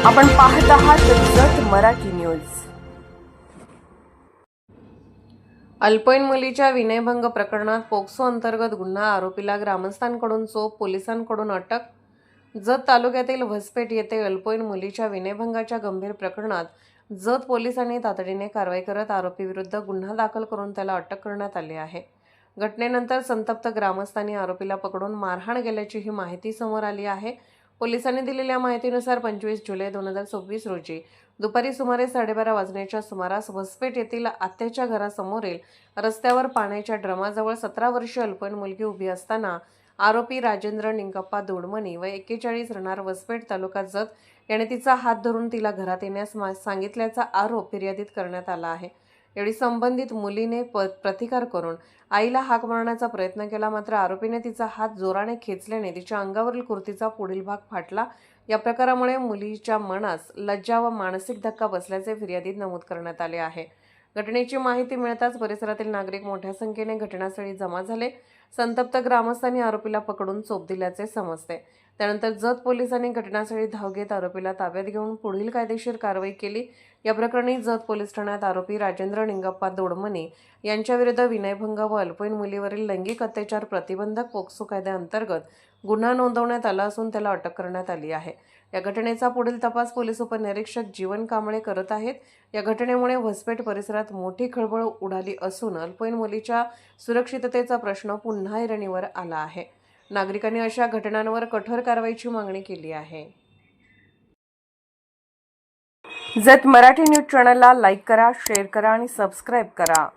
आपण पाहत आहात जत मराठी न्यूज। अल्पवयीन मुलीच्या विनयभंग प्रकरणात पोक्सो अंतर्गत गुन्हा, आरोपीला ग्रामस्थांकडून चोप, पोलिसांकडून अटक। जत तालुक्यातील वसपेठ येथे अल्पवयीन मुलीच्या विनयभंगाच्या गंभीर प्रकरणात जत पोलिसांनी तातडीने कारवाई करत आरोपीविरुद्ध गुन्हा दाखल करून त्याला अटक करण्यात आली आहे। घटनेनंतर संतप्त ग्रामस्थांनी आरोपीला पकडून मारहाण केल्याची ही माहिती समोर आली आहे। पोलिसांनी दिलेल्या माहितीनुसार 25 जुलै 2024 रोजी दुपारी सुमारे 12:30 वाजण्याच्या सुमारास वसपेठ येथील आत्याच्या घरासमोरील रस्त्यावर पाण्याच्या ड्रमाजवळ 17 वर्षीय अल्पवयीन मुलगी उभी असताना आरोपी राजेंद्र निंगप्पा दोडमणी व 41 राहणार वसपेठ तालुका जत याने तिचा हात धरून तिला घरात येण्यास सांगितल्याचा आरोप फिर्यादीत करण्यात आला आहे। यावेळी संबंधित मुलीने प्रतिकार करून आईला हाक मारण्याचा प्रयत्न केला, मात्र आरोपीने तिचा हात जोराने खेचल्याने तिच्या अंगावरील कुर्तीचा पुढील भाग फाटला। या प्रकारामुळे मुलीच्या मनास लज्जा व मानसिक धक्का बसल्याचे फिर्यादीत नमूद करण्यात आले आहे। घटनेची माहिती मिळताच परिसरातील नागरिक मोठ्या संख्येने घटनास्थळी जमा झाले। संतप्त ग्रामस्थांनी आरोपीला पकडून चोप दिल्याचे समजते। त्यानंतर जत पोलिसांनी घटनास्थळी धाव घेत आरोपीला ताब्यात घेऊन पुढील कायदेशीर कारवाई केली। या प्रकरणी जत पोलीस ठाण्यात आरोपी राजेंद्र निंगप्पा दोडमणी यांच्याविरुद्ध विनयभंग व अल्पवयीन मुलीवरील लैंगिक अत्याचार प्रतिबंधक पोक्सो कायद्याअंतर्गत गुन्हा नोंदवण्यात आला असून त्याला अटक करण्यात आली आहे। या घटनेचा पुढील तपास पोलीस उपनिरीक्षक जीवन कांबळे करत आहेत। या घटनेमुळे वसपेठ परिसरात मोठी खळबळ उडाली असून अल्पवयीन मुलीच्या सुरक्षिततेचा प्रश्न पुन्हा ऐरणीवर आला आहे। नागरिकांनी अशा घटनांवर कठोर कारवाईची मागणी केली आहे। जत मराठी न्यूज चॅनलला लाईक करा, शेअर करा आणि सबस्क्राईब करा।